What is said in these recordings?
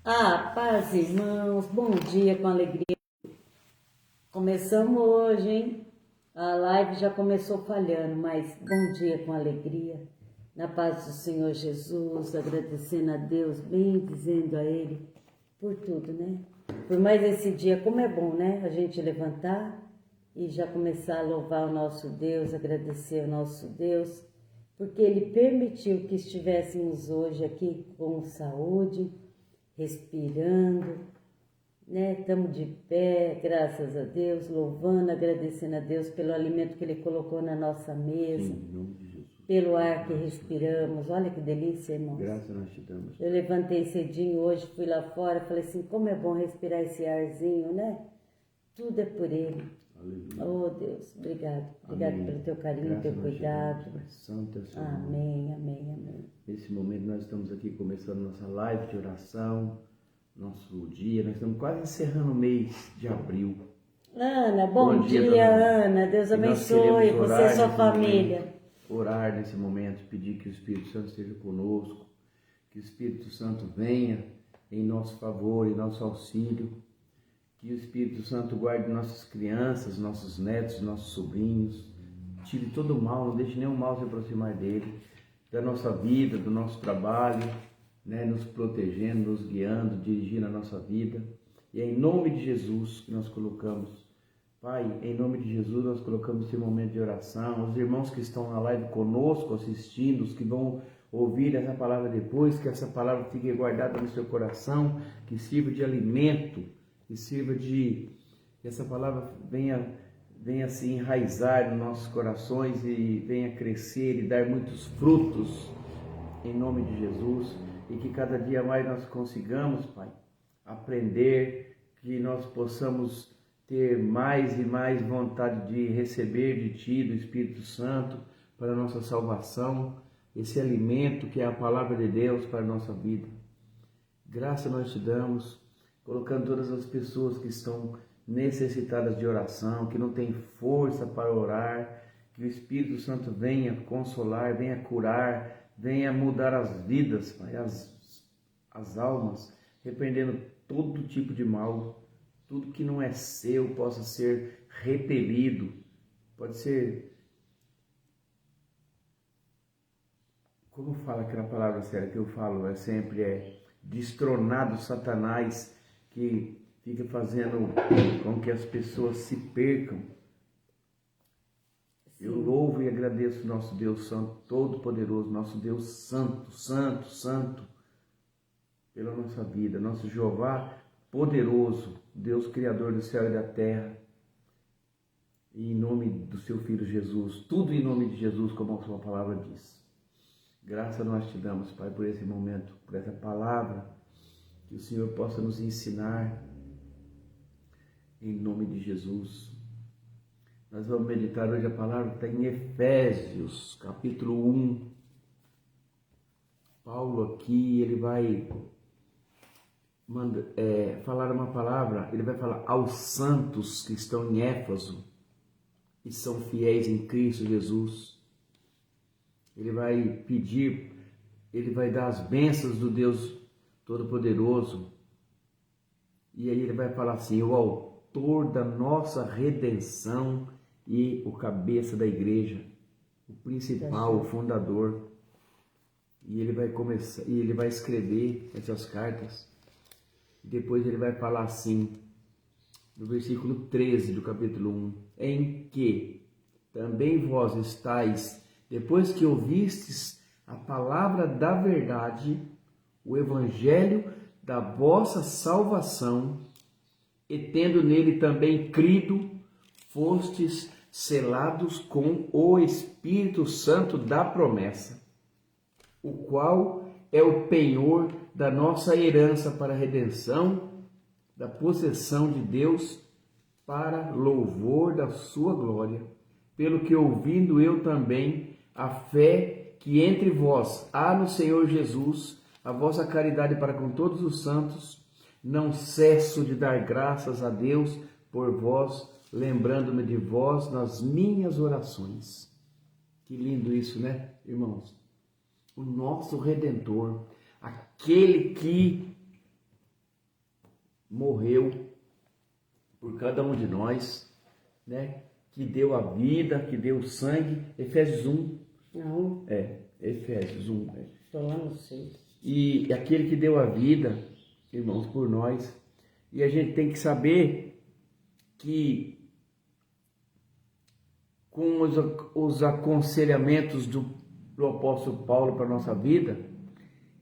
Paz, irmãos, bom dia com alegria. Começamos hoje, hein? A live já começou falhando, mas bom dia com alegria. Na paz do Senhor Jesus, agradecendo a Deus, bem dizendo a Ele por tudo, né? Por mais esse dia, como é bom, né? A gente levantar e já começar a louvar o nosso Deus, agradecer ao nosso Deus, porque Ele permitiu que estivéssemos hoje aqui com saúde, respirando, né? Estamos de pé, graças a Deus, louvando, agradecendo a Deus pelo alimento que Ele colocou na nossa mesa, Em nome de Jesus. pelo ar que respiramos. Olha que delícia, irmãos. Graças nós te damos. Eu levantei cedinho hoje, fui lá fora, falei assim, como é bom respirar esse arzinho, né? Tudo é por Ele. Aleluia. Oh, Deus, obrigado. Obrigado Amém. pelo teu carinho, Graças teu nós te cuidado. damos, Pai Santo é o seu nome. Amém, amém, amém. Nesse momento nós estamos aqui começando nossa live de oração, nosso dia. Nós estamos quase encerrando o mês de abril. Ana, bom dia, dona Ana. Deus E nós abençoe queremos você orar e sua nesse família. momento, orar nesse momento, pedir que o Espírito Santo esteja conosco, que o Espírito Santo venha em nosso favor, em nosso auxílio, que o Espírito Santo guarde nossas crianças, nossos netos, nossos sobrinhos, tire todo o mal, não deixe nenhum mal se aproximar dele, da nossa vida, do nosso trabalho, né, nos protegendo, nos guiando, dirigindo a nossa vida. E é em nome de Jesus que nós colocamos, Pai, em nome de Jesus nós colocamos esse momento de oração, os irmãos que estão na live conosco, assistindo, os que vão ouvir essa palavra depois, que essa palavra fique guardada no seu coração, que sirva de alimento, que sirva que essa palavra venha se enraizar nos nossos corações e venha crescer e dar muitos frutos, em nome de Jesus, e que cada dia mais nós consigamos, Pai, aprender, que nós possamos ter mais e mais vontade de receber de Ti, do Espírito Santo, para a nossa salvação, esse alimento que é a palavra de Deus para a nossa vida. Graça nós te damos, colocando todas as pessoas que estão necessitadas de oração, que não têm força para orar, que o Espírito Santo venha consolar, venha curar, venha mudar as vidas, Pai, as almas, repreendendo todo tipo de mal, tudo que não é seu possa ser repelido, pode ser, como fala aquela palavra séria que eu falo, destronado Satanás, que fica fazendo com que as pessoas se percam. Eu louvo e agradeço nosso Deus Santo, Todo-Poderoso, nosso Deus Santo, Santo, Santo, pela nossa vida, nosso Jeová poderoso, Deus Criador do céu e da terra, e em nome do seu Filho Jesus, tudo em nome de Jesus, como a sua palavra diz. Graças nós te damos, Pai, por esse momento, por essa palavra, que o Senhor possa nos ensinar, em nome de Jesus. Nós vamos meditar hoje a palavra que está em Efésios, capítulo 1. Paulo aqui, ele vai falar uma palavra, ele vai falar aos santos que estão em Éfeso e são fiéis em Cristo Jesus. Ele vai pedir, ele vai dar as bênçãos do Deus Todo-Poderoso. E aí ele vai falar assim, o autor da nossa redenção e o cabeça da igreja, o principal, o fundador. E ele vai começar, e ele vai escrever essas cartas. Depois ele vai falar assim, no versículo 13 do capítulo 1, em que também vós estáis, depois que ouvistes a palavra da verdade, o evangelho da vossa salvação, e tendo nele também crido, fostes selados com o Espírito Santo da promessa, o qual é o penhor da nossa herança para a redenção da possessão de Deus para louvor da sua glória, pelo que ouvindo eu também a fé que entre vós há no Senhor Jesus, a vossa caridade para com todos os santos, não cesso de dar graças a Deus por vós, lembrando-me de vós nas minhas orações. Que lindo isso, né, irmãos? O nosso Redentor, aquele que morreu por cada um de nós, né? Que deu a vida, que deu o sangue. Efésios 1. Não, Efésios 1. estou lá no 6. E aquele que deu a vida, irmãos, por nós. E a gente tem que saber que com os aconselhamentos do apóstolo Paulo para a nossa vida,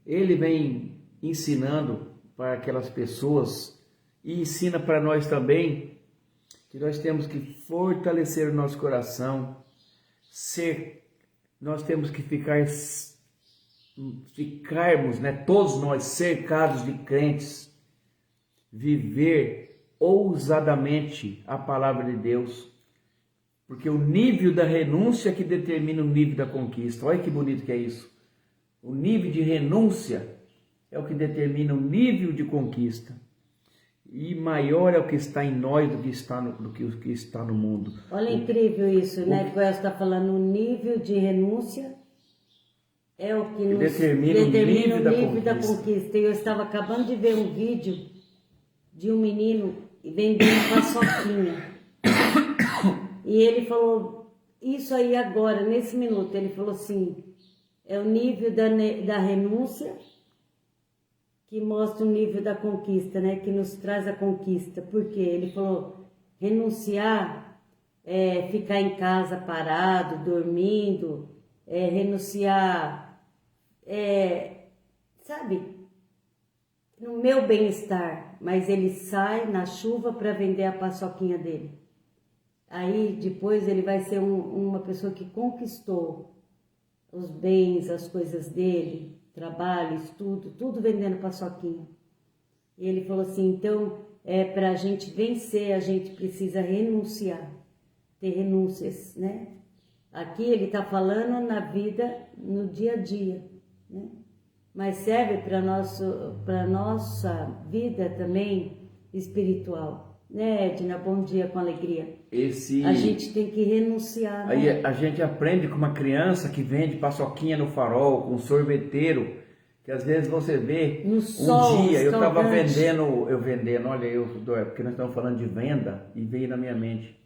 ele vem ensinando para aquelas pessoas e ensina para nós também que nós temos que fortalecer o nosso coração, nós temos que ficarmos, né, todos nós cercados de crentes, viver ousadamente a palavra de Deus, porque o nível da renúncia que determina o nível da conquista. Olha que bonito que é isso. O nível de renúncia é o que determina o nível de conquista. E maior é o que está em nós do que o que está no mundo. Olha, incrível isso, né? Que o Elcio está falando, o nível de renúncia é o que nos determina o nível da conquista. E eu estava acabando de ver um vídeo de um menino vendendo paçoquinha. E ele falou, isso aí agora, nesse minuto, ele falou assim, é o nível da renúncia que mostra o nível da conquista, né? Que nos traz a conquista. Por quê? Ele falou, renunciar é ficar em casa parado, dormindo, renunciar, sabe, no meu bem-estar. Mas ele sai na chuva para vender a paçoquinha dele. Aí depois ele vai ser uma pessoa que conquistou os bens, as coisas dele, trabalho, estudo, tudo vendendo paçoquinha. E ele falou assim, então, para a gente vencer, a gente precisa renunciar, ter renúncias, né? Aqui ele está falando na vida, no dia a dia, né? Mas serve para nossa vida também espiritual, né, Edna? Bom dia com alegria. A gente tem que renunciar, aí, né? a gente aprende com uma criança que vende paçoquinha no farol, com um sorveteiro, que às vezes você vê no sol, um dia eu estava vendendo, olha, porque nós estamos falando de venda e veio na minha mente.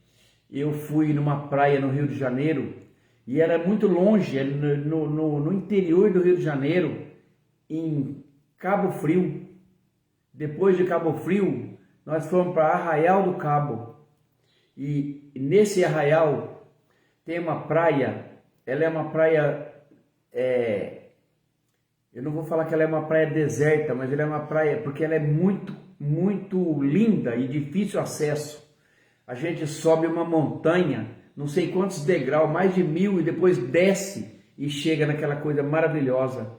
Eu fui numa praia no Rio de Janeiro e era muito longe, no interior do Rio de Janeiro, em Cabo Frio. Depois de Cabo Frio, nós fomos para Arraial do Cabo. E nesse arraial tem uma praia, ela é uma praia, eu não vou falar que ela é uma praia deserta, mas ela é uma praia porque ela é muito, muito linda e difícil acesso. A gente sobe uma montanha, não sei quantos degraus, mais de 1000, e depois desce e chega naquela coisa maravilhosa.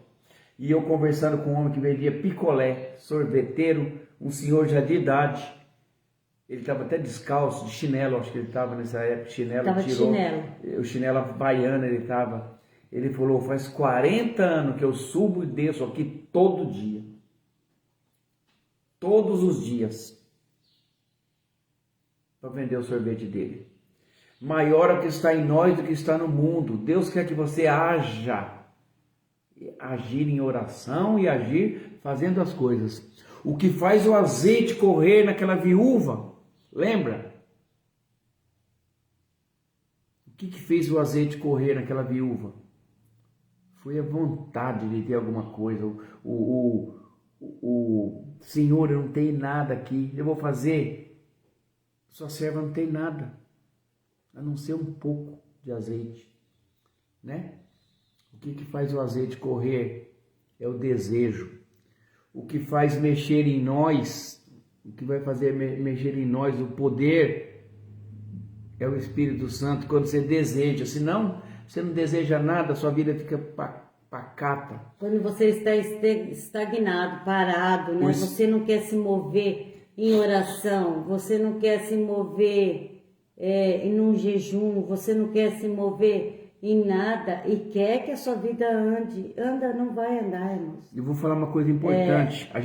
E eu conversando com um homem que vendia picolé, sorveteiro, um senhor já de idade. Ele estava até descalço, de chinelo, acho que ele estava nessa época, chinelo, tava tirou chinelo. O chinelo havaiano ele estava. Ele falou, faz 40 anos que eu subo e desço aqui todo dia. Todos os dias. Para vender o sorvete dele. Maior é o que está em nós do que está no mundo. Deus quer que você agir em oração e agir fazendo as coisas. O que faz o azeite correr naquela viúva, lembra? O que fez o azeite correr naquela viúva? Foi a vontade de ter alguma coisa. O Senhor, eu não tenho nada aqui, eu vou fazer. Sua serva não tem nada, a não ser um pouco de azeite, né? O que faz o azeite correr é o desejo. O que faz mexer em nós, o que vai fazer mexer em nós o poder é o Espírito Santo quando você deseja. Senão, você não deseja nada, sua vida fica pacata. Quando você está estagnado, parado, né? Você não quer se mover em oração, você não quer se mover em um jejum, você não quer se mover em nada e quer que a sua vida anda, não vai andar, irmãos. Eu vou falar uma coisa importante. A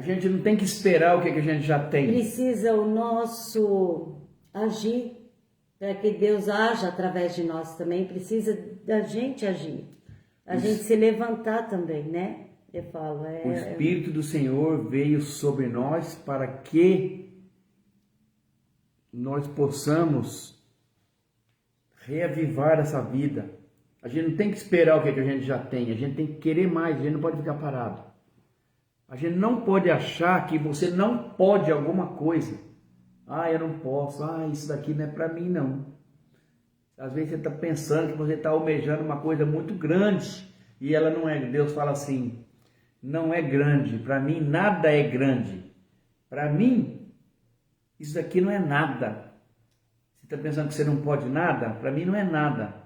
gente não tem que esperar o que a gente já tem. Precisa o nosso agir, para que Deus haja através de nós também. Precisa da gente agir. A gente se levantar também, né? Eu falo, O Espírito do Senhor veio sobre nós para que nós possamos reavivar essa vida. A gente não tem que esperar o que a gente já tem, a gente tem que querer mais, a gente não pode ficar parado. A gente não pode achar que você não pode alguma coisa. Ah, eu não posso, isso daqui não é para mim não. Às vezes você está pensando que você está almejando uma coisa muito grande e ela não é. Deus fala assim, não é grande, para mim nada é grande. Para mim, isso daqui não é nada. Você está pensando que você não pode nada? Para mim não é nada.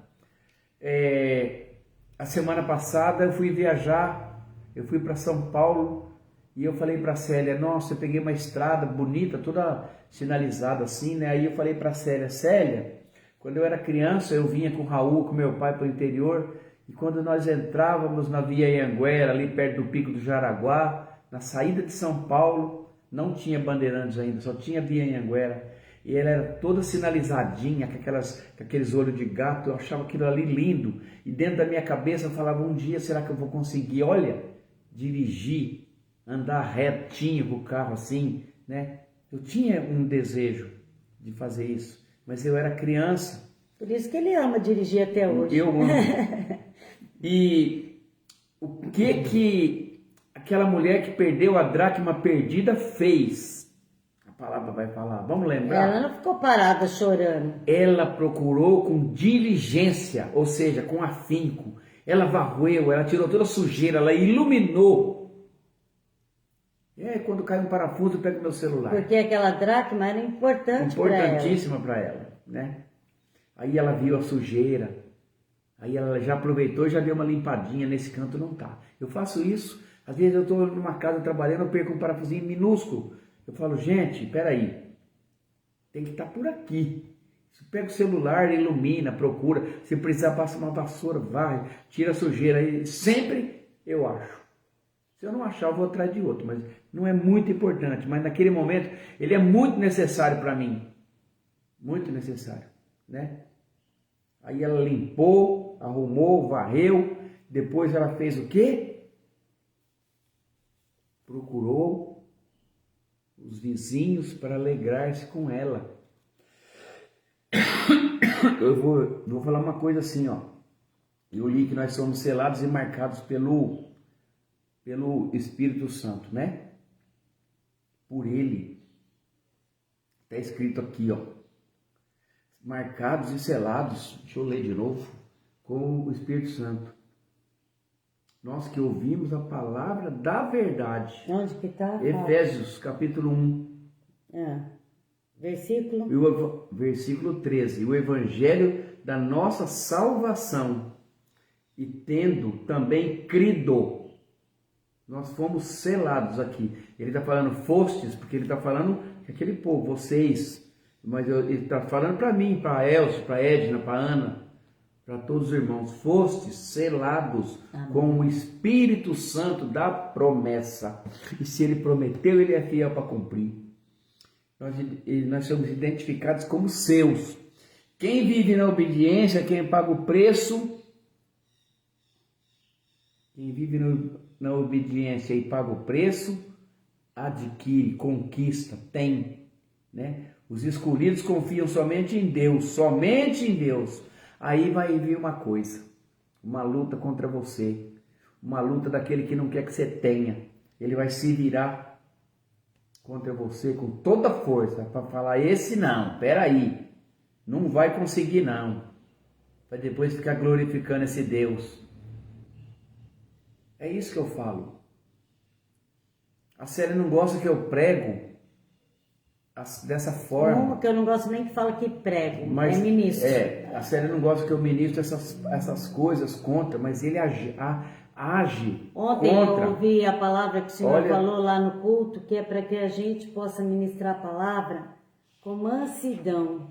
A semana passada eu fui viajar, eu fui para São Paulo e eu falei para a Célia, nossa, eu peguei uma estrada bonita, toda sinalizada assim, né? Aí eu falei para a Célia, quando eu era criança eu vinha com o Raul, com meu pai para o interior e quando nós entrávamos na Via Anhanguera, ali perto do Pico do Jaraguá, na saída de São Paulo, não tinha Bandeirantes ainda, só tinha Via Anhanguera. E ela era toda sinalizadinha, com aqueles olhos de gato, eu achava aquilo ali lindo. E dentro da minha cabeça eu falava, um dia será que eu vou conseguir, olha, dirigir, andar retinho com o carro assim, né? Eu tinha um desejo de fazer isso, mas eu era criança. Por isso que ele ama dirigir até hoje. Eu amo. E o que aquela mulher que perdeu a dracma perdida fez? A palavra vai falar, vamos lembrar? Ela não ficou parada chorando. Ela procurou com diligência, ou seja, com afinco. Ela varreu, ela tirou toda a sujeira, ela iluminou. Quando cai um parafuso, eu pego meu celular. Porque aquela dracma era importante para ela. Importantíssima para ela, né? Aí ela viu a sujeira, aí ela já aproveitou e já deu uma limpadinha, nesse canto não tá. Eu faço isso, às vezes eu estou numa casa trabalhando, eu perco um parafusinho minúsculo. Eu falo, gente, peraí, tem que estar por aqui. Você pega o celular, ilumina, procura. Se precisar, passa uma vassoura, vai, tira a sujeira. Aí sempre eu acho. Se eu não achar, eu vou atrás de outro. Mas não é muito importante. Mas naquele momento, ele é muito necessário para mim. Muito necessário, né? Aí ela limpou, arrumou, varreu. Depois ela fez o quê? Procurou os vizinhos para alegrar-se com ela. Eu vou falar uma coisa assim, ó. Eu li que nós somos selados e marcados pelo Espírito Santo, né? Por ele. Está escrito aqui, ó. Marcados e selados, deixa eu ler de novo, com o Espírito Santo. Nós que ouvimos a palavra da verdade. Onde que está? Efésios, capítulo 1. Versículo? Versículo 13. O evangelho da nossa salvação. E tendo também crido. Nós fomos selados aqui. Ele está falando fostes, porque ele está falando que aquele povo, vocês. Mas ele está falando para mim, para Elcio, para Edna, para Ana, para todos os irmãos. Fostes selados com o Espírito Santo da promessa. E se ele prometeu, ele é fiel para cumprir. Nós somos identificados como seus. Quem vive na obediência, quem paga o preço, quem vive na obediência e paga o preço, adquire, conquista, tem, né? Os escolhidos confiam somente em Deus, somente em Deus. Aí vai vir uma coisa, uma luta contra você, uma luta daquele que não quer que você tenha. Ele vai se virar contra você com toda força para falar, esse não, peraí, não vai conseguir não. Vai depois ficar glorificando esse Deus. É isso que eu falo. A Célia não gosta que eu prego dessa forma. Como que eu não gosto nem que fala que prego, mas, é ministro. A Célia não gosta que eu ministro essas coisas contra, mas ele age Ontem contra. eu ouvi a palavra que o senhor falou lá no culto, que é para que a gente possa ministrar a palavra com mansidão.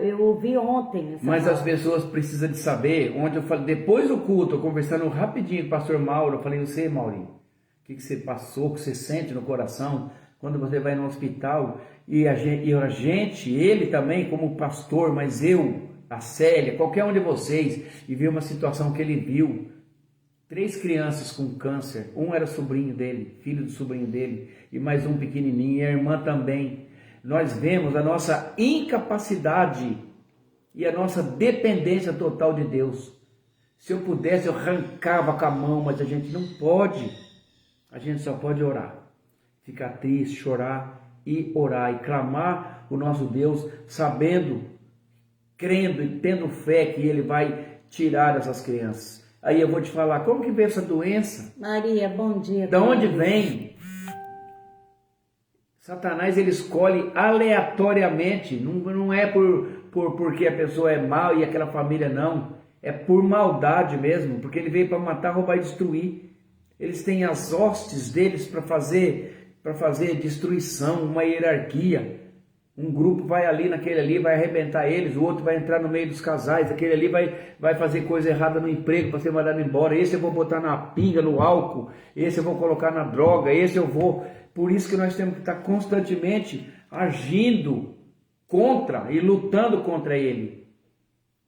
Eu ouvi ontem essa Mas palavra. as pessoas precisam de saber, ontem eu falei, depois do culto, eu conversando rapidinho com o pastor Mauro, eu falei, você, Maurinho, o que você passou, o que você sente no coração quando você vai no hospital, e a gente, ele também como pastor, mas eu, a Célia, qualquer um de vocês, e viu uma situação que ele viu, 3 crianças com câncer, um era sobrinho dele, filho do sobrinho dele, e mais um pequenininho, e a irmã também. Nós vemos a nossa incapacidade e a nossa dependência total de Deus. Se eu pudesse, eu arrancava com a mão, mas a gente não pode. A gente só pode orar, ficar triste, chorar e orar e clamar o nosso Deus, sabendo, crendo e tendo fé que Ele vai tirar essas crianças. Aí eu vou te falar, como que veio essa doença? Maria, bom dia. Da onde vem? Satanás, ele escolhe aleatoriamente, não é porque a pessoa é mal e aquela família não, é por maldade mesmo, porque ele veio para matar, roubar e destruir. Eles têm as hostes deles para fazer destruição, uma hierarquia. Um grupo vai ali, naquele ali, vai arrebentar eles, o outro vai entrar no meio dos casais, aquele ali vai fazer coisa errada no emprego para ser mandado embora, esse eu vou botar na pinga, no álcool, esse eu vou colocar na droga, esse eu vou... Por isso que nós temos que estar constantemente agindo contra e lutando contra ele.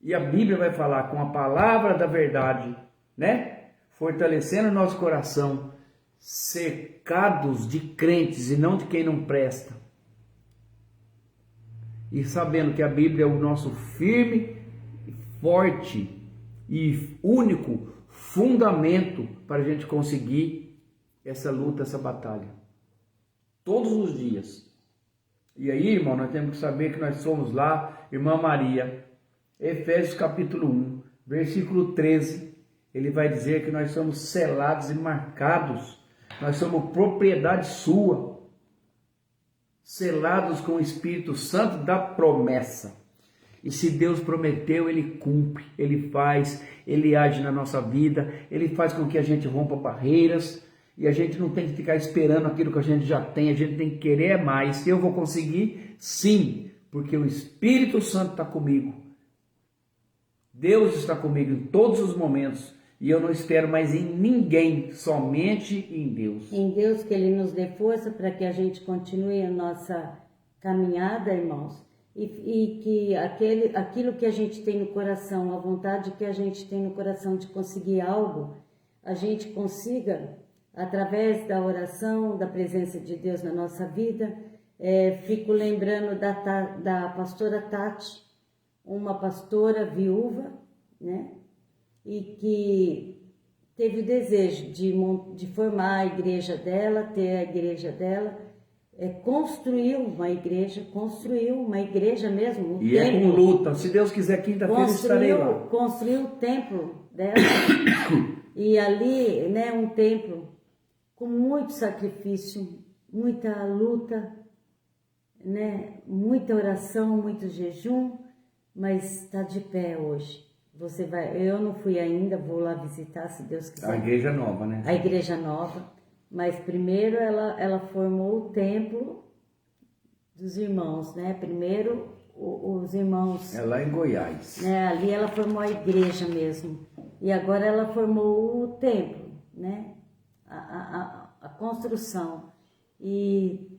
E a Bíblia vai falar com a palavra da verdade, né? Fortalecendo o nosso coração, cercados de crentes e não de quem não presta. E sabendo que a Bíblia é o nosso firme, forte e único fundamento para a gente conseguir essa luta, essa batalha. Todos os dias. E aí, irmão, nós temos que saber que nós somos lá, irmã Maria, Efésios capítulo 1, versículo 13, ele vai dizer que nós somos selados e marcados, nós somos propriedade sua, selados com o Espírito Santo da promessa. E se Deus prometeu, Ele cumpre, Ele faz, Ele age na nossa vida, Ele faz com que a gente rompa barreiras, e a gente não tem que ficar esperando aquilo que a gente já tem, a gente tem que querer mais. Se eu vou conseguir, sim, porque o Espírito Santo está comigo. Deus está comigo em todos os momentos, e eu não espero mais em ninguém, somente em Deus. Em Deus, que Ele nos dê força para que a gente continue a nossa caminhada, irmãos, e que aquilo que a gente tem no coração, a vontade que a gente tem no coração de conseguir algo, a gente consiga, através da oração, da presença de Deus na nossa vida. Fico lembrando da pastora Tati, uma pastora viúva, né? E que teve o desejo de formar a igreja dela, ter a igreja dela, construiu uma igreja mesmo. E templo, com luta, se Deus quiser, quinta-feira estarei lá. Construiu o templo dela, e ali, né, um templo com muito sacrifício, muita luta, né, muita oração, muito jejum, mas está de pé hoje. Você vai, eu não fui ainda, vou lá visitar, se Deus quiser. A igreja nova, né? A igreja nova, mas primeiro ela formou o templo dos irmãos, né? Primeiro os irmãos... É lá em Goiás. Né? Ali ela formou a igreja mesmo. E agora ela formou o templo, né? A construção. E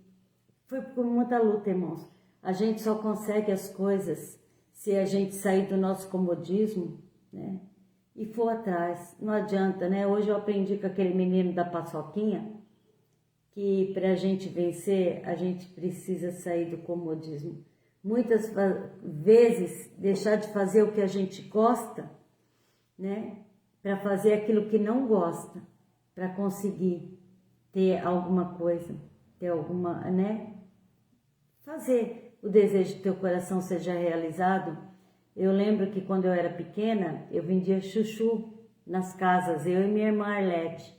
foi por muita luta, irmãos. A gente só consegue as coisas se a gente sair do nosso comodismo, né? E for atrás. Não adianta, né? Hoje eu aprendi com aquele menino da paçoquinha que para a gente vencer, a gente precisa sair do comodismo. Muitas vezes deixar de fazer o que a gente gosta, né? Para fazer aquilo que não gosta, para conseguir ter alguma coisa, ter alguma, né? Fazer o desejo do teu coração seja realizado. Eu lembro que quando eu era pequena, eu vendia chuchu nas casas, eu e minha irmã Arlete.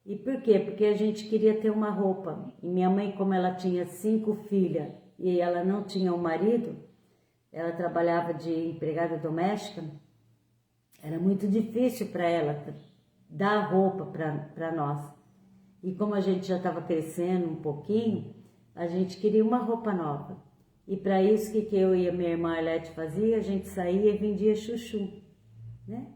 E por quê? Porque a gente queria ter uma roupa. E minha mãe, como ela tinha 5 filhas e ela não tinha um marido, ela trabalhava de empregada doméstica, era muito difícil para ela dar roupa para nós. E como a gente já estava crescendo um pouquinho, a gente queria uma roupa nova. E para isso, que eu e a minha irmã Arlete fazia? A gente saía e vendia chuchu, né?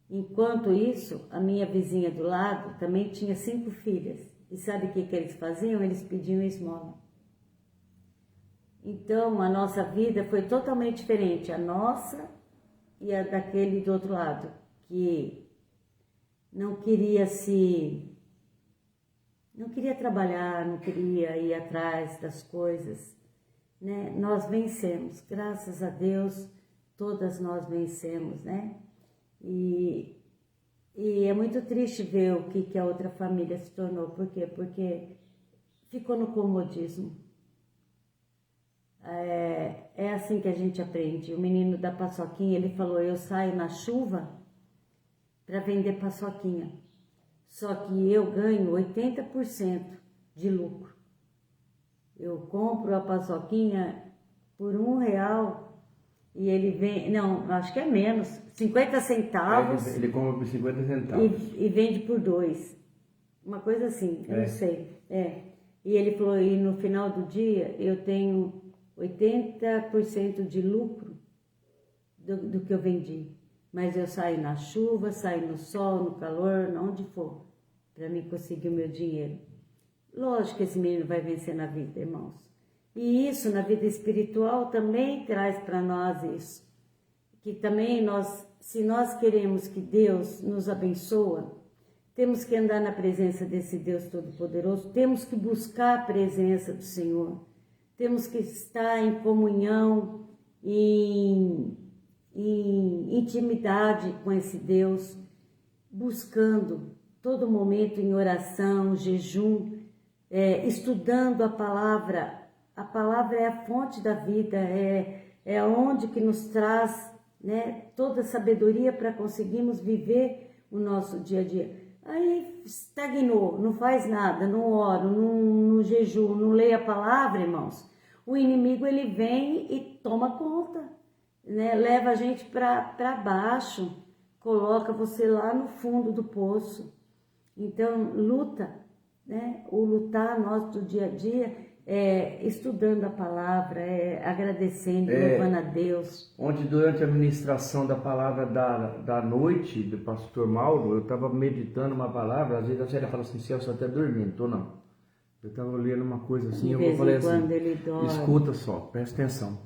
Enquanto isso, a minha vizinha do lado também tinha 5 filhas. E sabe o que eles faziam? Eles pediam esmola. Então, a nossa vida foi totalmente diferente, a nossa e a daquele do outro lado, que não queria trabalhar, não queria ir atrás das coisas, né? Nós vencemos, graças a Deus, todas nós vencemos, né? E é muito triste ver o que a outra família se tornou. Por quê? Porque ficou no comodismo. É assim que a gente aprende. O menino da paçoquinha, ele falou, eu saio na chuva para vender paçoquinha. Só que eu ganho 80% de lucro. Eu compro a paçoquinha por R$1 e ele vem, não, acho que é menos, 50 centavos. Ele compra por 50 centavos. E vende por 2. Uma coisa assim, eu não sei. E ele falou, e no final do dia eu tenho 80% de lucro do que eu vendi. Mas eu saio na chuva, saio no sol, no calor, onde for, para mim conseguir o meu dinheiro. Lógico que esse menino vai vencer na vida, irmãos. E isso, na vida espiritual, também traz para nós isso. Que também se nós queremos que Deus nos abençoe, temos que andar na presença desse Deus Todo-Poderoso, temos que buscar a presença do Senhor, temos que estar em comunhão, em intimidade com esse Deus, buscando todo momento em oração, jejum, estudando a palavra. A palavra é a fonte da vida, é onde que nos traz, né, toda a sabedoria para conseguirmos viver o nosso dia a dia. Aí estagnou, não faz nada, não oro, não jejum, não leio a palavra, irmãos. O inimigo ele vem e toma conta, né? Leva a gente para baixo, coloca você lá no fundo do poço. Então, luta, né? O lutar nosso do dia a dia estudando a palavra, agradecendo, louvando a Deus. Ontem, durante a ministração da palavra da noite do pastor Mauro, eu estava meditando uma palavra, às vezes a Célia fala assim, Celso, até dormindo, tô não. Eu estava lendo uma coisa assim, eu falei assim, escuta só, presta atenção.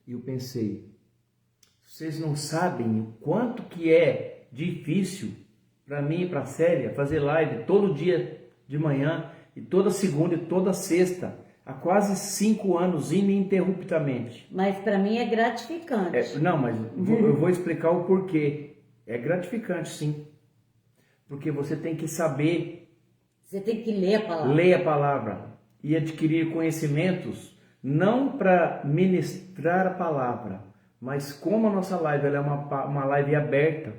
E eu pensei, vocês não sabem o quanto que é difícil para mim e para a Célia fazer live todo dia de manhã, e toda segunda e toda sexta, há quase 5 anos, ininterruptamente. Mas para mim é gratificante. Não, mas eu vou explicar o porquê. É gratificante, sim. Porque você tem que saber... Você tem que ler a palavra. Ler a palavra e adquirir conhecimentos, não para ministrar a palavra, mas como a nossa live ela é uma live aberta.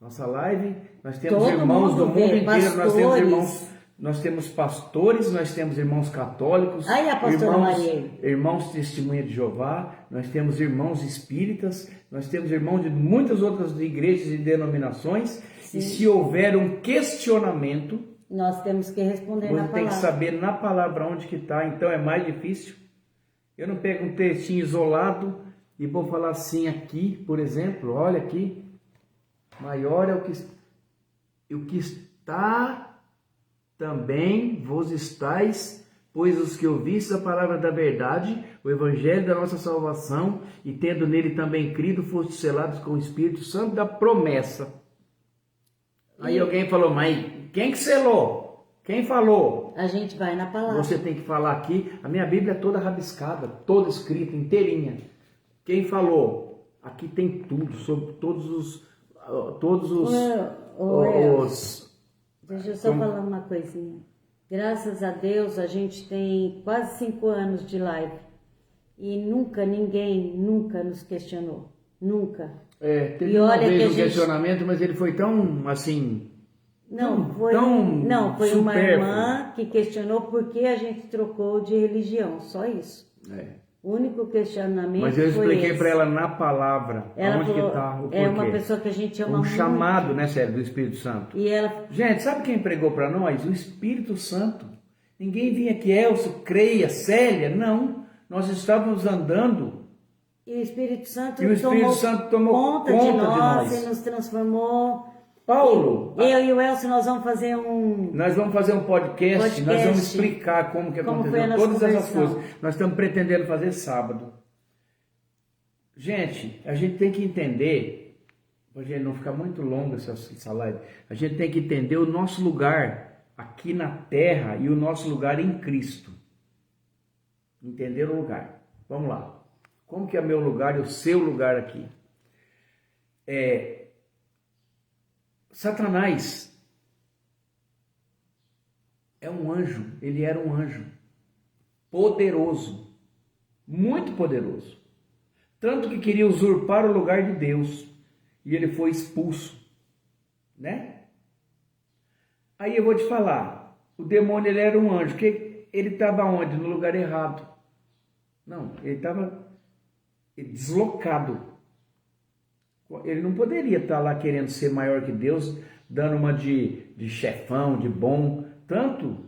Nossa live, nós temos todo irmãos do mundo inteiro, pastores. nós temos irmãos... Nós temos pastores, nós temos irmãos católicos, a pastora Maria. Irmãos Testemunha de Jeová, nós temos irmãos espíritas, nós temos irmãos de muitas outras igrejas e denominações. Sim. E se houver um questionamento, nós temos que responder na palavra. Você tem que saber na palavra onde que está, então é mais difícil. Eu não pego um textinho isolado e vou falar assim aqui, por exemplo, olha aqui, maior é o que está... Também vos estáis, pois os que ouvistes a palavra da verdade, o evangelho da nossa salvação, e tendo nele também crido, fostes selados com o Espírito Santo da promessa. Aí alguém falou, mas quem que selou? Quem falou? A gente vai na palavra. Você tem que falar aqui, a minha Bíblia é toda rabiscada, toda escrita, inteirinha. Quem falou? Aqui tem tudo, sobre todos os Deixa eu só falar uma coisinha. Graças a Deus a gente tem quase 5 anos de live e ninguém nos questionou. Nunca. Teve uma vez um questionamento, mas ele foi tão assim... Foi uma irmã que questionou por que a gente trocou de religião, só isso. O único questionamento. Mas eu expliquei para ela na palavra onde que está o porquê. É uma pessoa que a gente ama muito. Chamado, né, Célia, do Espírito Santo. E ela... Gente, sabe quem pregou para nós? O Espírito Santo. Ninguém vinha aqui, Elcio, creia, Célia, não. Nós estávamos andando. E o Espírito Santo, tomou conta de nós e nos transformou. Paulo, eu e o Elcio, nós vamos fazer um podcast, nós vamos explicar como que aconteceu todas essas coisas. Nós estamos pretendendo fazer sábado. Gente, a gente tem que entender Pra gente não ficar muito longa essa live, a gente tem que entender o nosso lugar aqui na terra e o nosso lugar em Cristo. Entender o lugar. Vamos lá. Como que é meu lugar e o seu lugar aqui? Satanás é um anjo, ele era um anjo poderoso, muito poderoso. Tanto que queria usurpar o lugar de Deus e ele foi expulso, né? Aí eu vou te falar, o demônio ele era um anjo, que ele estava onde? No lugar errado. Não, ele estava deslocado. Ele não poderia estar lá querendo ser maior que Deus, dando uma de chefão, de bom. Tanto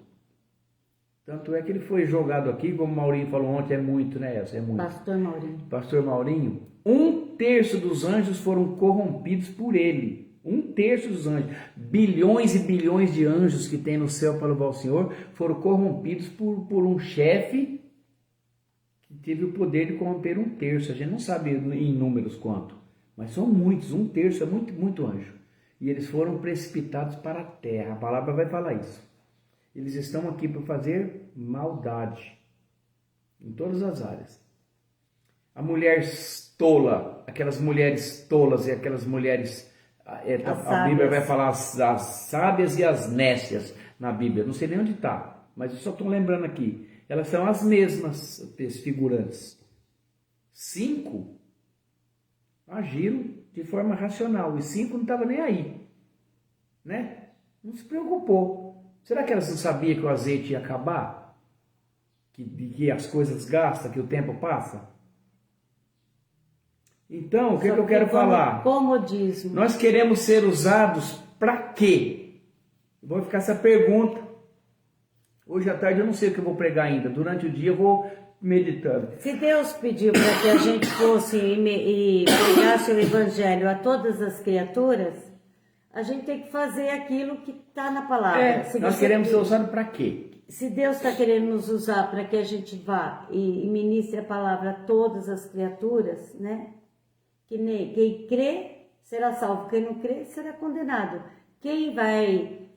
é que ele foi jogado aqui, como o Maurinho falou ontem, é muito, né, Elsa? É muito. Pastor Maurinho. Pastor Maurinho, 1/3 dos anjos foram corrompidos por ele. 1/3 dos anjos. Bilhões e bilhões de anjos que tem no céu para louvar o Senhor foram corrompidos por um chefe que teve o poder de corromper 1/3. A gente não sabe em números quanto, mas são muitos. 1/3 é muito, muito anjo. E eles foram precipitados para a terra. A palavra vai falar isso. Eles estão aqui para fazer maldade em todas as áreas. A mulher tola, aquelas mulheres tolas e aquelas mulheres, a Bíblia vai falar as sábias e as nécias na Bíblia, não sei nem onde está, mas eu só estou lembrando aqui, elas são as mesmas figurantes. 5 agiram de forma racional e 5 não estavam nem aí, né? Não se preocupou. Será que elas não sabiam que o azeite ia acabar? Que as coisas gastam, que o tempo passa? Então, o que eu quero falar? Comodismo. Nós queremos ser usados para quê? Vou ficar essa pergunta. Hoje à tarde eu não sei o que eu vou pregar ainda. Durante o dia eu vou meditando. Se Deus pediu para que a gente fosse e pregasse o evangelho a todas as criaturas, a gente tem que fazer aquilo que está na palavra. Nós queremos ser usados para quê? Se Deus está querendo nos usar para que a gente vá e ministre a palavra a todas as criaturas, né? Quem crê será salvo, quem não crê será condenado. Quem vai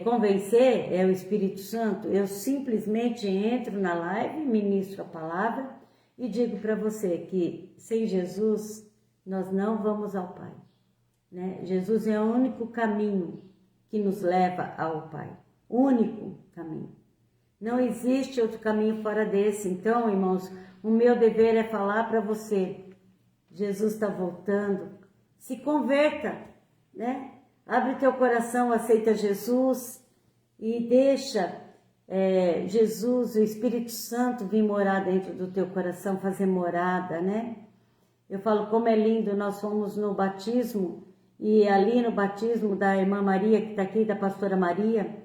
convencer é o Espírito Santo. Eu simplesmente entro na live, ministro a palavra e digo para você que sem Jesus nós não vamos ao Pai. Né? Jesus é o único caminho que nos leva ao Pai. Único caminho. Não existe outro caminho fora desse. Então, irmãos, o meu dever é falar para você. Jesus está voltando. Se converta, né? Abre teu coração, aceita Jesus e deixa Jesus, o Espírito Santo, vir morar dentro do teu coração, fazer morada, né? Eu falo como é lindo, nós fomos no batismo. E ali no batismo da irmã Maria, que está aqui, da pastora Maria,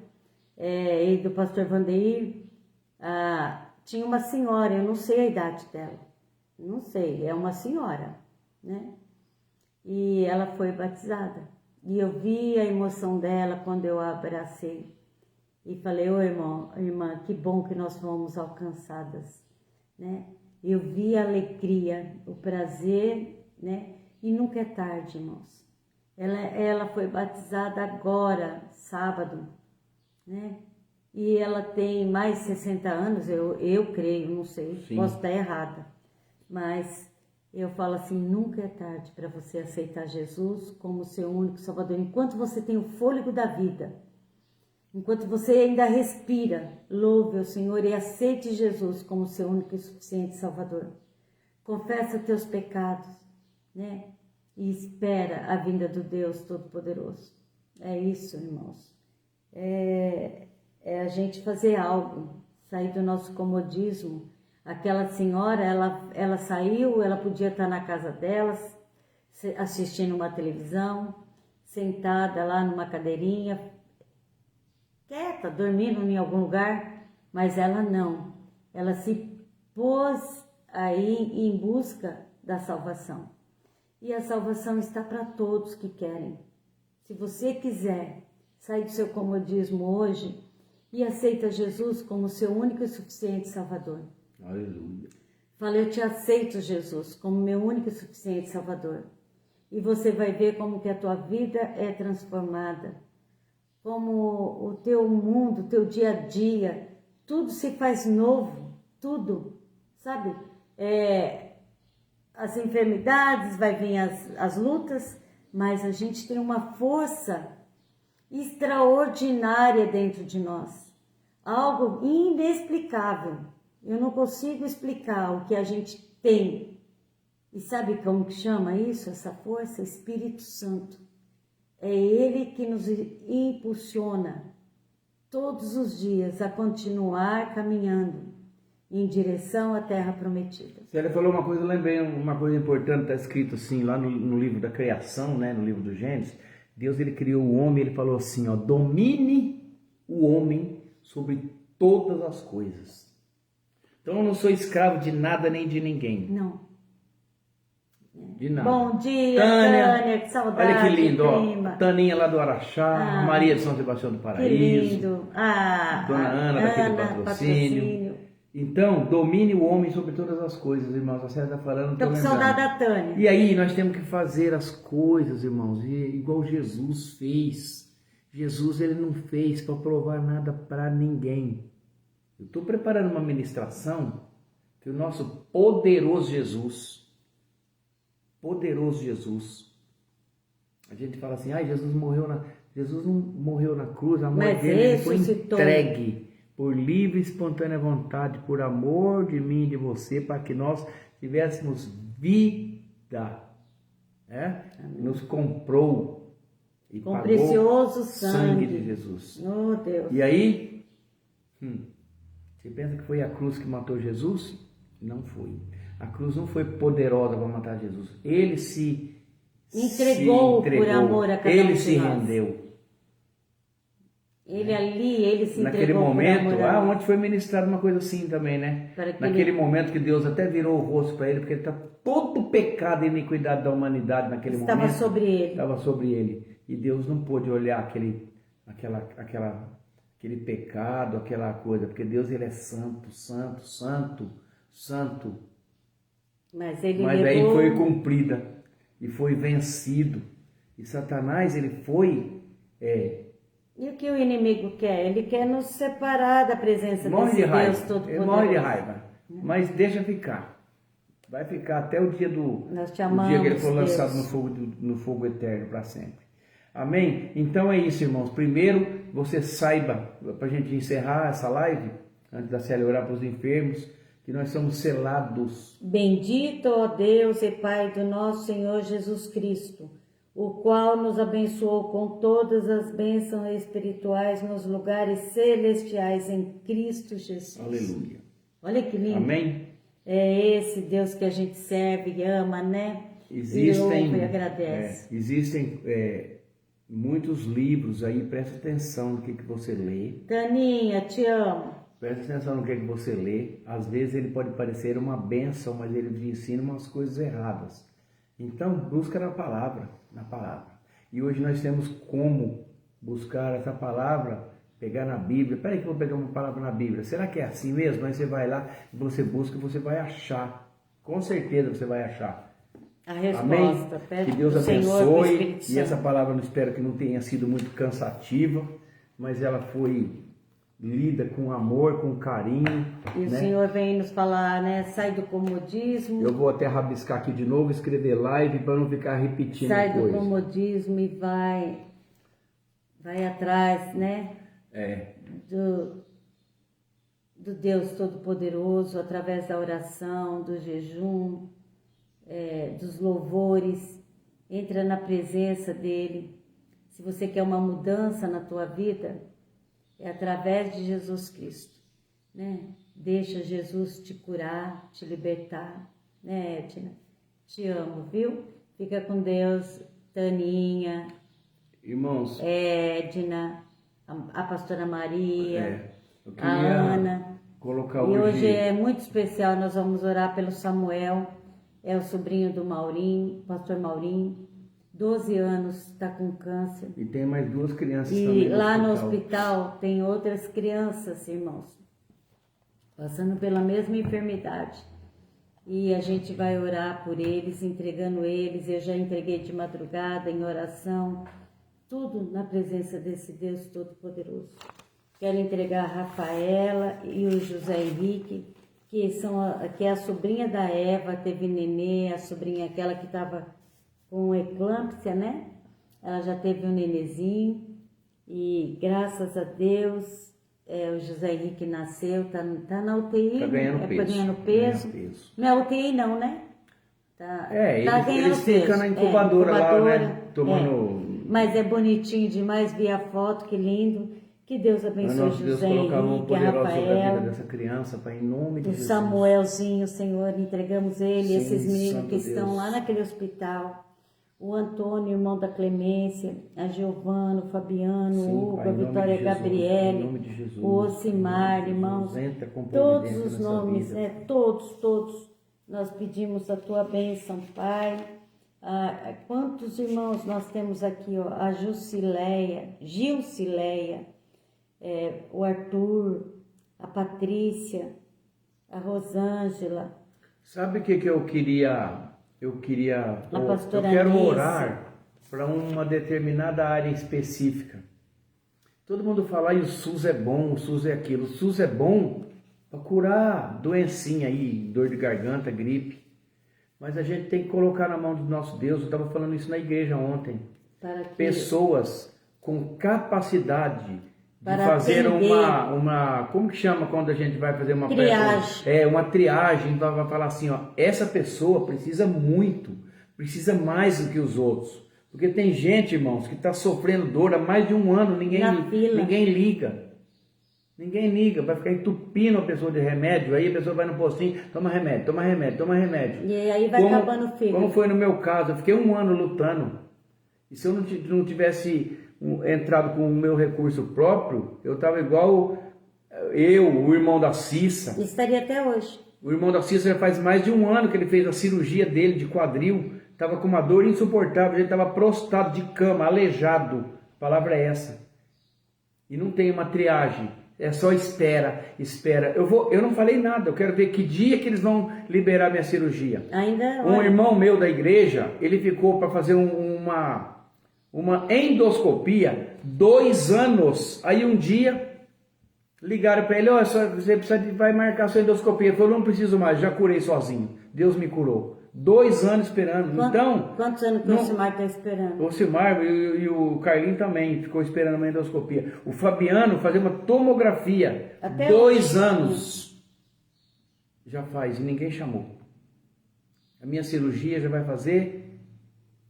e do pastor Vandeir, tinha uma senhora, eu não sei a idade dela, não sei, é uma senhora, né? E ela foi batizada. E eu vi a emoção dela quando eu a abracei. E falei, irmã, que bom que nós fomos alcançadas, né? Eu vi a alegria, o prazer, né? E nunca é tarde, irmãos. Ela foi batizada agora, sábado, né? E ela tem mais de 60 anos, eu creio, não sei, sim, posso estar errada. Mas eu falo assim, nunca é tarde para você aceitar Jesus como seu único Salvador. Enquanto você tem o fôlego da vida, enquanto você ainda respira, louve o Senhor e aceite Jesus como seu único e suficiente Salvador. Confessa teus pecados, né? E espera a vinda do Deus Todo-Poderoso. É isso, irmãos. É a gente fazer algo, sair do nosso comodismo. Aquela senhora, ela saiu, ela podia estar na casa dela, assistindo uma televisão, sentada lá numa cadeirinha, quieta, dormindo em algum lugar, mas ela não. Ela se pôs aí em busca da salvação. E a salvação está para todos que querem. Se você quiser sair do seu comodismo hoje e aceita Jesus como seu único e suficiente Salvador. Aleluia. Fala, eu te aceito, Jesus, como meu único e suficiente Salvador. e você vai ver como que a tua vida é transformada, como o teu mundo, o teu dia a dia, tudo se faz novo, tudo, sabe? As enfermidades, vai vir as lutas, mas a gente tem uma força extraordinária dentro de nós, algo inexplicável. Eu não consigo explicar o que a gente tem. E sabe como que chama isso, essa força? Espírito Santo. É Ele que nos impulsiona todos os dias a continuar caminhando em direção à terra prometida. Você falou uma coisa, eu lembrei uma coisa importante, está escrito assim lá no livro da criação, né, no livro do Gênesis. Deus, ele criou o homem, ele falou assim, ó, domine o homem sobre todas as coisas. Então eu não sou escravo de nada nem de ninguém. Não. De nada. Bom dia, Tânia, que saudade. Olha que lindo, prima. ó. Taninha lá do Araxá, a Maria de São Sebastião do Paraíso. Que lindo. Dona Ana, daquele patrocínio. Então, domine o homem sobre todas as coisas, irmãos. A Célia está falando. Estou com saudade da Tânia. E aí, nós temos que fazer as coisas, irmãos, igual Jesus fez. Jesus, ele não fez para provar nada para ninguém. Eu estou preparando uma ministração que o nosso poderoso Jesus, a gente fala assim, Jesus não morreu na cruz, a morte dele ele foi entregue por livre e espontânea vontade, por amor de mim e de você, para que nós tivéssemos vida, nos comprou e com pagou precioso sangue de Jesus. Oh, Deus. E aí, você pensa que foi a cruz que matou Jesus? Não foi. A cruz não foi poderosa para matar Jesus. Ele se entregou por amor a cada um de nós. Ele se rendeu. Ele se entregou. Naquele momento, ontem foi ministrado uma coisa assim também, né? Naquele momento que Deus até virou o rosto para ele, porque ele está todo pecado e iniquidade da humanidade naquele momento. Estava sobre ele. Estava sobre ele. E Deus não pôde olhar aquele pecado, aquela coisa, porque Deus, ele é santo, santo, santo, santo. Mas aí foi cumprida e foi vencido. E Satanás, ele foi... E o que o inimigo quer? Ele quer nos separar da presença desse Deus Todo-Poderoso. Ele morre de raiva, mas deixa ficar. Vai ficar até o dia Nós te amamos, dia que ele for lançado Deus. no fogo eterno para sempre. Amém? Então é isso, irmãos. Primeiro, você saiba, para a gente encerrar essa live, antes da Célia orar para os enfermos, que nós somos selados. Bendito, ó Deus e Pai do nosso Senhor Jesus Cristo, o qual nos abençoou com todas as bênçãos espirituais nos lugares celestiais em Cristo Jesus. Aleluia. Olha que lindo. Amém? É esse Deus que a gente serve e ama, né? E louva e agradece. Existem muitos livros aí, presta atenção no que você lê. Taninha, te amo. Presta atenção no que você lê. Às vezes ele pode parecer uma bênção, mas ele te ensina umas coisas erradas. Então, busca na palavra. E hoje nós temos como buscar essa palavra, pegar na Bíblia. Peraí que eu vou pegar uma palavra na Bíblia. Será que é assim mesmo? Aí você vai lá, você busca e você vai achar. Com certeza você vai achar. A resposta. Amém? Que Deus abençoe. E essa palavra eu espero que não tenha sido muito cansativa, mas ela foi lida com amor, com carinho. E o Senhor vem nos falar, né? Sai do comodismo. Eu vou até rabiscar aqui de novo, escrever live para não ficar repetindo coisa. Sai do comodismo e vai atrás, né? Do Deus Todo-Poderoso, através da oração, do jejum, dos louvores. Entra na presença dele. Se você quer uma mudança na tua vida, é através de Jesus Cristo, né? Deixa Jesus te curar, te libertar, né, Edna? Te amo, viu? Fica com Deus, Taninha, irmãos, Edna, a pastora Maria, eu a Ana. Colocar e hoje é muito especial, nós vamos orar pelo Samuel, é o sobrinho do Maurinho, pastor Maurinho. 12 anos, está com câncer. E tem mais 2 crianças também. E lá no hospital tem outras crianças, irmãos, passando pela mesma enfermidade. e a gente vai orar por eles, entregando eles. Eu já entreguei de madrugada em oração, tudo na presença desse Deus Todo-Poderoso. Quero entregar a Rafaela e o José Henrique, que é a sobrinha da Eva, teve nenê, a sobrinha aquela que estava com eclâmpsia, né? Ela já teve um nenezinho e graças a Deus o José Henrique nasceu, tá na UTI, Tá ganhando peso. Ganhando peso. Não é UTI não, né? Tá eles ficam na incubadora lá, né? Tomando... Mas é bonitinho demais, vi a foto, que lindo. Que Deus abençoe José Henrique, a Rafaela, dessa criança, Pai, em nome de o Jesus. Samuelzinho, Senhor, entregamos ele, Sim, esses meninos que Deus. estão lá naquele hospital. O Antônio, irmão da Clemência, a Giovana, o Fabiano, Sim, o Hugo, Pai, a Vitória Gabriele, em nome de Jesus, o Ocimar, irmãos, todos os nomes, todos, nós pedimos a tua bênção, Pai. Quantos irmãos nós temos aqui, ó, a Gilcileia, o Arthur, a Patrícia, a Rosângela. Sabe o que eu queria? Eu quero orar para uma determinada área específica. Todo mundo fala, o SUS é bom, o SUS é aquilo. O SUS é bom para curar doencinha aí, dor de garganta, gripe. Mas a gente tem que colocar na mão do nosso Deus. Eu estava falando isso na igreja ontem. Pessoas com capacidade de fazer uma... Como que chama quando a gente vai fazer uma... Triagem. Uma triagem. Então vai falar assim, ó, essa pessoa precisa muito, precisa mais do que os outros. Porque tem gente, irmãos, que está sofrendo dor há mais de um ano, ninguém liga. Ninguém liga, vai ficar entupindo a pessoa de remédio, aí a pessoa vai no postinho, toma remédio. E aí vai acabando o fígado. Como foi no meu caso, eu fiquei um ano lutando. E se eu não tivesse entrado com o meu recurso próprio, eu estava igual o irmão da Cissa. Estaria até hoje. O irmão da Cissa já faz mais de um ano que ele fez a cirurgia dele de quadril, estava com uma dor insuportável, ele estava prostrado de cama, aleijado. A palavra é essa. E não tem uma triagem. É só espera. Eu não falei nada, eu quero ver que dia que eles vão liberar minha cirurgia. Um irmão meu da igreja, ele ficou para fazer uma endoscopia 2 anos. Aí um dia ligaram para ele, você vai marcar a sua endoscopia. Ele falou, não preciso mais, já curei sozinho. Deus me curou. 2 anos esperando. Quantos anos que o Ocimar está esperando? O Ocimar e o Carlinho também ficou esperando uma endoscopia. O Fabiano fazia uma tomografia. Até 2 anos já faz e ninguém chamou. A minha cirurgia já vai fazer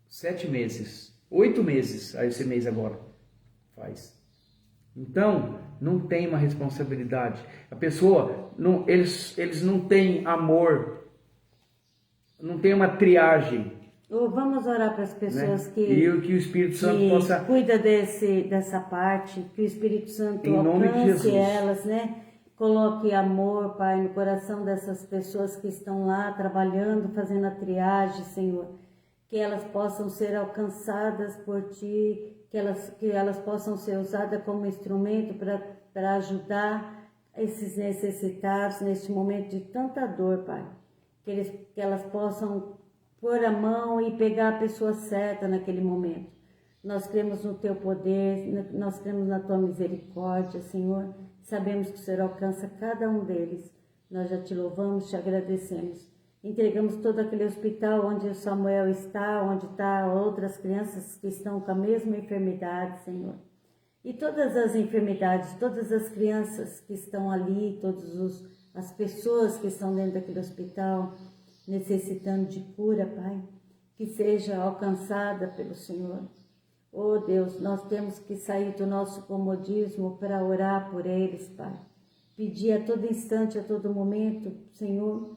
7 meses. 8 meses, esse mês agora faz. Então, não tem uma responsabilidade. A pessoa, eles não têm amor, não tem uma triagem. Vamos orar para as pessoas, né? E que o Espírito Santo possa... cuida dessa parte, que o Espírito Santo alcance elas, né? Coloque amor, Pai, no coração dessas pessoas que estão lá trabalhando, fazendo a triagem, Senhor. Que elas possam ser alcançadas por Ti, que elas possam ser usadas como instrumento para ajudar esses necessitados neste momento de tanta dor, Pai. Que elas possam pôr a mão e pegar a pessoa certa naquele momento. Nós cremos no Teu poder, nós cremos na Tua misericórdia, Senhor. Sabemos que o Senhor alcança cada um deles. Nós já Te louvamos, Te agradecemos. Entregamos todo aquele hospital onde o Samuel está, onde estão outras crianças que estão com a mesma enfermidade, Senhor. E todas as enfermidades, todas as crianças que estão ali, todas as pessoas que estão dentro daquele hospital, necessitando de cura, Pai, que seja alcançada pelo Senhor. Oh Deus, nós temos que sair do nosso comodismo para orar por eles, Pai. Pedir a todo instante, a todo momento, Senhor,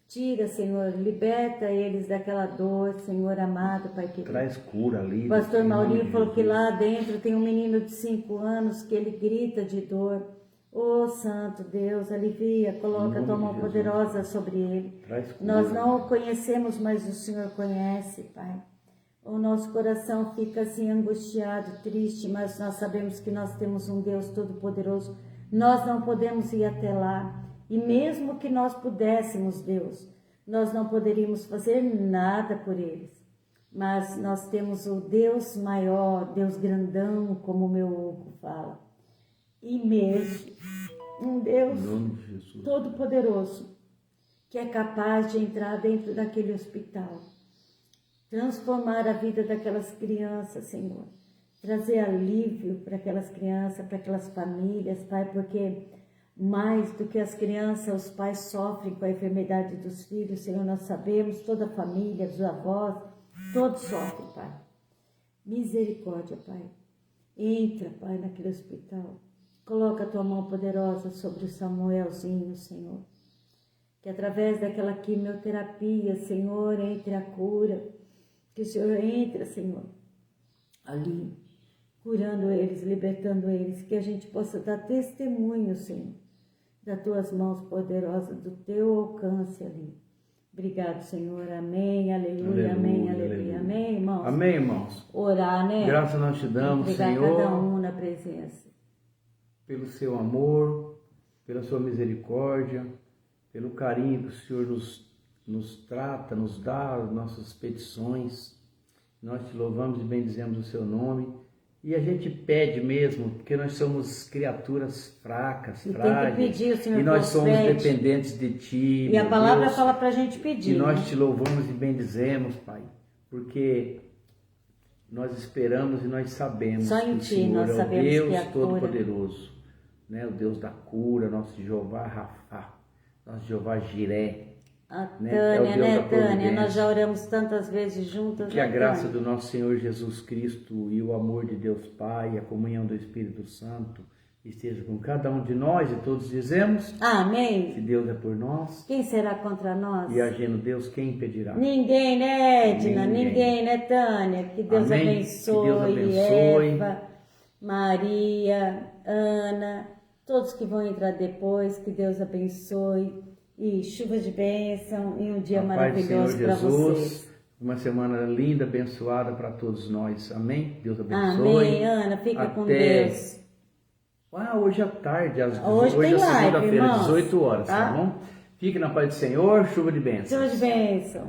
tira, Senhor, liberta eles daquela dor, Senhor amado, Pai querido. Traz cura ali. O pastor Maurinho falou que lá dentro tem um menino de 5 anos que ele grita de dor. Oh, Santo Deus, alivia, coloca a Tua mão poderosa sobre ele. Nós não o conhecemos, mas o Senhor conhece, Pai. O nosso coração fica assim angustiado, triste, mas nós sabemos que nós temos um Deus Todo-Poderoso. Nós não podemos ir até lá. E mesmo que nós pudéssemos, Deus, nós não poderíamos fazer nada por eles. Mas nós temos o Deus maior, Deus grandão, como o meu Hugo fala, imenso, um Deus todo-poderoso, que é capaz de entrar dentro daquele hospital, transformar a vida daquelas crianças, Senhor, trazer alívio para aquelas crianças, para aquelas famílias, Pai, porque mais do que as crianças, os pais sofrem com a enfermidade dos filhos, Senhor, nós sabemos, toda a família, os avós, todos sofrem, Pai. Misericórdia, Pai. Entra, Pai, naquele hospital. Coloca a tua mão poderosa sobre o Samuelzinho, Senhor. Que através daquela quimioterapia, Senhor, entre a cura. Que o Senhor entre, Senhor, ali, curando eles, libertando eles. Que a gente possa dar testemunho, Senhor, das tuas mãos poderosas, do teu alcance ali. Obrigado, Senhor. Amém, aleluia, amém, aleluia. Amém, irmãos? Amém, irmãos. Orar, né? Graças nós te damos, entregar Senhor, cada um na presença. pelo seu amor, pela sua misericórdia, pelo carinho que o Senhor nos trata, nos dá as nossas petições. Nós te louvamos e bendizemos o seu nome. E a gente pede mesmo, porque nós somos criaturas fracas, frágeis. Tem que pedir, o Senhor, e nós somos dependentes de Ti. E a palavra Deus, fala para a gente pedir. E nós te louvamos e bendizemos, Pai, porque nós esperamos e nós sabemos só em que o Ti Senhor nós é o sabemos Deus que é a Todo-Poderoso, né? O Deus da cura, nosso Jeová Rafá, nosso Jeová Jiré. A Tânia, né, Tânia? Nós já oramos tantas vezes juntas. Que a graça do nosso Senhor Jesus Cristo e o amor de Deus Pai, a comunhão do Espírito Santo esteja com cada um de nós, e todos dizemos: amém. Se Deus é por nós, quem será contra nós? E agindo Deus, quem impedirá? Ninguém, né, Edna? Ninguém, né, Tânia? Que Deus abençoe, que Deus abençoe. Eva, Maria, Ana, todos que vão entrar depois, que Deus abençoe. E chuva de bênção e um dia maravilhoso para vocês. Uma semana linda, abençoada para todos nós. Amém? Deus abençoe. Amém, Ana. Fica com Deus. Hoje à tarde, hoje é segunda-feira, às 18 horas, tá bom? Fique na paz do Senhor, chuva de bênção. Chuva de bênção.